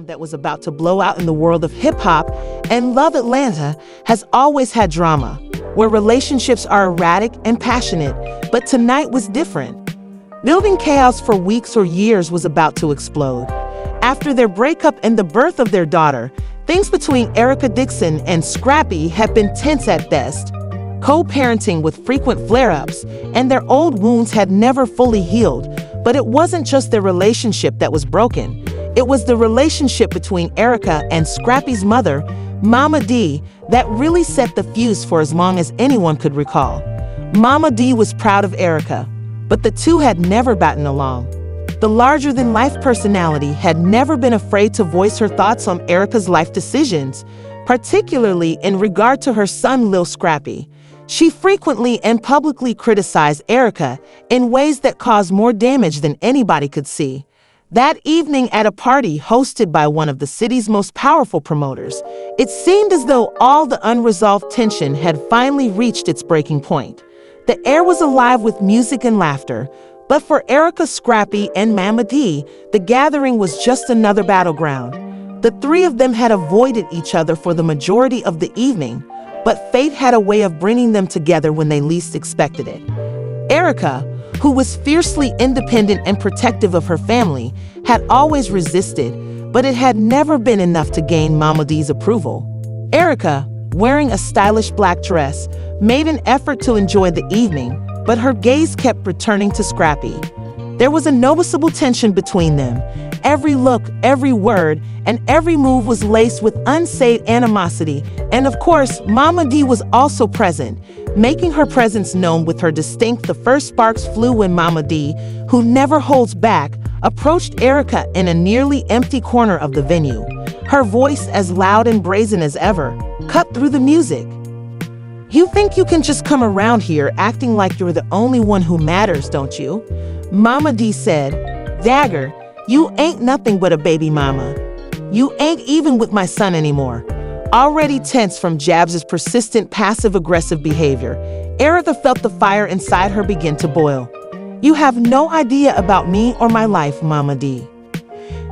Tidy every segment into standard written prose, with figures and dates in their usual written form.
bomb that was about to blow out in the world of hip-hop, and Love Atlanta has always had drama, where relationships are erratic and passionate, but tonight was different. Building chaos for weeks or years was about to explode. After their breakup and the birth of their daughter, things between Dixon and Scrappy had been tense at best. Co-parenting with frequent flare-ups, and their old wounds had never fully healed. But it wasn't just their relationship that was broken. It was the relationship between Erica and Scrappy's mother, Momma Dee, that really set the fuse for as long as anyone could recall. Momma Dee was proud of Erica, but the two had never gotten along. The larger-than-life personality had never been afraid to voice her thoughts on Erica's life decisions, particularly in regard to her son Lil Scrappy. She frequently and publicly criticized Erica in ways that caused more damage than anybody could see. That evening at a party hosted by one of the city's most powerful promoters, it seemed as though all the unresolved tension had finally reached its breaking point. The air was alive with music and laughter, but for Erica, Scrappy, and Momma Dee, the gathering was just another battleground. The three of them had avoided each other for the majority of the evening, but fate had a way of bringing them together when they least expected it. Erica, who was fiercely independent and protective of her family, had always resisted, but it had never been enough to gain Momma Dee's approval. Erica, wearing a stylish black dress, made an effort to enjoy the evening, but her gaze kept returning to Scrappy. There was a noticeable tension between them. Every look, every word, and every move was laced with unsaid animosity, and of course, Momma Dee was also present, making her presence known with her distinct. The first sparks flew when Momma Dee, who never holds back, approached Erica in a nearly empty corner of the venue. Her voice, as loud and brazen as ever, cut through the music. "You think you can just come around here acting like you're the only one who matters, don't you?" Momma Dee said. "Dagger, you ain't nothing but a baby mama. You ain't even with my son anymore." Already tense from Jabs' persistent passive-aggressive behavior, Erica felt the fire inside her begin to boil. "You have no idea about me or my life, Momma Dee."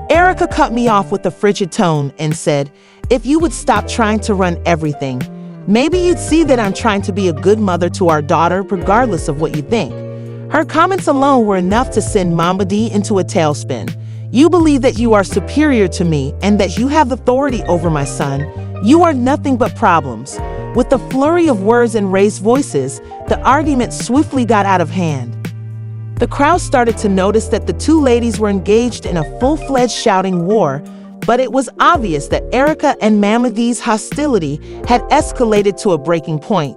Erica cut me off with a frigid tone and said, "If you would stop trying to run everything, maybe you'd see that I'm trying to be a good mother to our daughter regardless of what you think." Her comments alone were enough to send Momma Dee into a tailspin. "You believe that you are superior to me and that you have authority over my son. You are nothing but problems." With a flurry of words and raised voices, the argument swiftly got out of hand. The crowd started to notice that the two ladies were engaged in a full-fledged shouting war, but it was obvious that Erica and Momma Dee's hostility had escalated to a breaking point.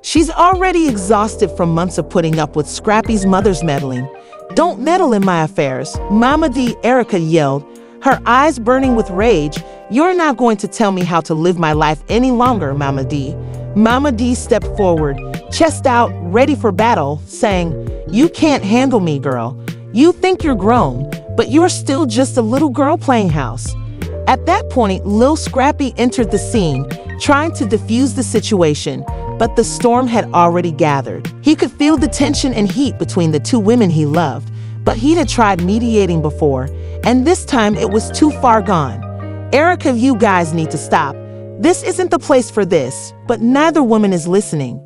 "She's already exhausted from months of putting up with Scrappy's mother's meddling. Don't meddle in my affairs," Momma Dee, Erica yelled, her eyes burning with rage. "You're not going to tell me how to live my life any longer, Momma Dee." Momma Dee stepped forward, chest out, ready for battle, saying, "You can't handle me, girl. You think you're grown, but you're still just a little girl playing house." At that point, Lil Scrappy entered the scene, trying to defuse the situation, but the storm had already gathered. He could feel the tension and heat between the two women he loved, but he had tried mediating before, and this time it was too far gone. "Erica, you guys need to stop. This isn't the place for this," but neither woman is listening.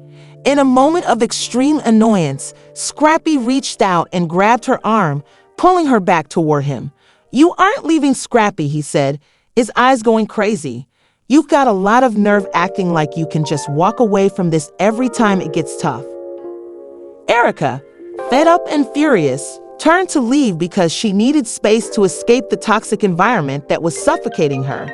In a moment of extreme annoyance, Scrappy reached out and grabbed her arm, pulling her back toward him. "You aren't leaving, Scrappy," he said, his eyes going crazy. "You've got a lot of nerve acting like you can just walk away from this every time it gets tough." Erica, fed up and furious, turned to leave because she needed space to escape the toxic environment that was suffocating her.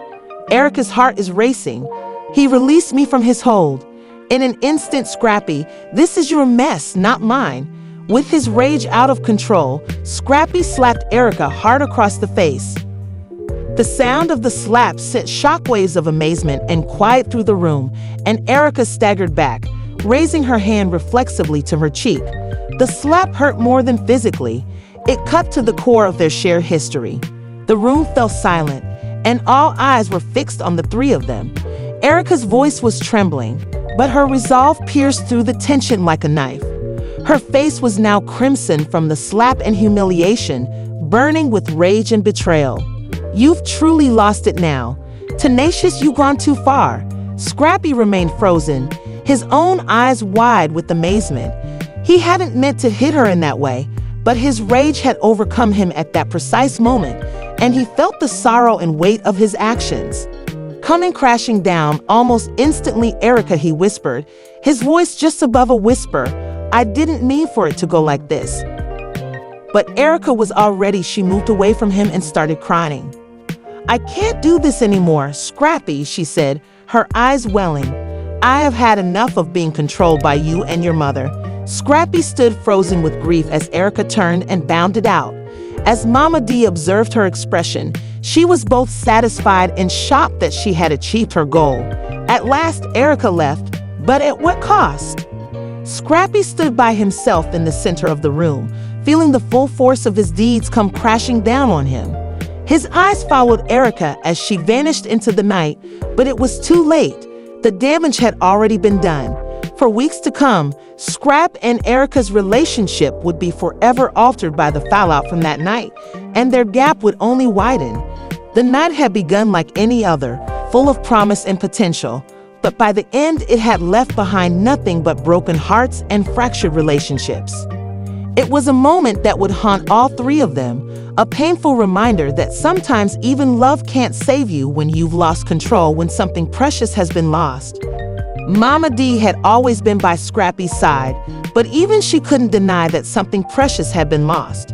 Erica's heart is racing. "He released me from his hold." In an instant, Scrappy, "This is your mess, not mine." With his rage out of control, Scrappy slapped Erica hard across the face. The sound of the slap sent shockwaves of amazement and quiet through the room, and Erica staggered back, raising her hand reflexively to her cheek. The slap hurt more than physically. It cut to the core of their shared history. The room fell silent, and all eyes were fixed on the three of them. Erica's voice was trembling, but her resolve pierced through the tension like a knife. Her face was now crimson from the slap and humiliation, burning with rage and betrayal. You've truly lost it now. Tenacious, you've gone too far. Scrappy remained frozen, his own eyes wide with amazement. He hadn't meant to hit her in that way, but his rage had overcome him at that precise moment, and he felt the sorrow and weight of his actions. Coming crashing down almost instantly, "Erica," he whispered, his voice just above a whisper, "I didn't mean for it to go like this." But Erica was already, she moved away from him and started crying. "I can't do this anymore, Scrappy," she said, her eyes welling. "I have had enough of being controlled by you and your mother." Scrappy stood frozen with grief as Erica turned and bounded out. As Momma Dee observed her expression, she was both satisfied and shocked that she had achieved her goal. At last, Erica left, but at what cost? Scrappy stood by himself in the center of the room, feeling the full force of his deeds come crashing down on him. His eyes followed Erica as she vanished into the night, but it was too late. The damage had already been done. For weeks to come, Scrap and Erica's relationship would be forever altered by the fallout from that night, and their gap would only widen. The night had begun like any other, full of promise and potential, but by the end it had left behind nothing but broken hearts and fractured relationships. It was a moment that would haunt all three of them, a painful reminder that sometimes even love can't save you when you've lost control, when something precious has been lost. Momma Dee had always been by Scrappy's side, but even she couldn't deny that something precious had been lost.